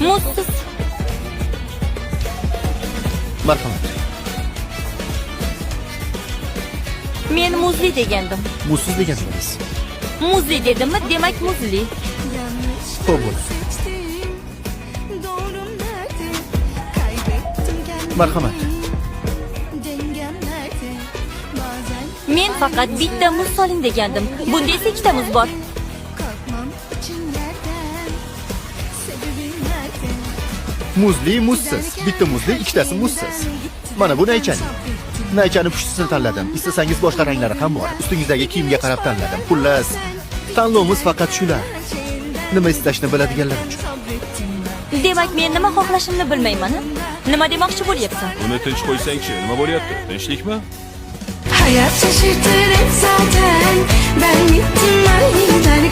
Muzsiz. Marhamat. Men muzli degandim. Muzsiz deganingiz. Muzli dedimmi? Demak muzli. Xo'p bo'ldi. Marhamat. Men faqat bitta muz soling degandim. Bunda esa ikkita muz bor. Muzli, muzsiz. Bitta muzli, ikkitasi muzsiz. Mana bu naychaning. Naychani pushtisini tanladim. Istasangiz boshqa ranglari ham bor. Ustingizdagi kiyimga qarab tanladim. Xullas, tanlovimiz faqat shular. Nima istashni biladiganlar uchun. Demak, men nima xohlashimni bilmayman. Nima demoqchi bo'lyapsan? Uni tinch qo'ysang-chi, nima bo'lyapti? Tinchlikmi? Hayat şaşırtır hep zaten. Ben gittim, ben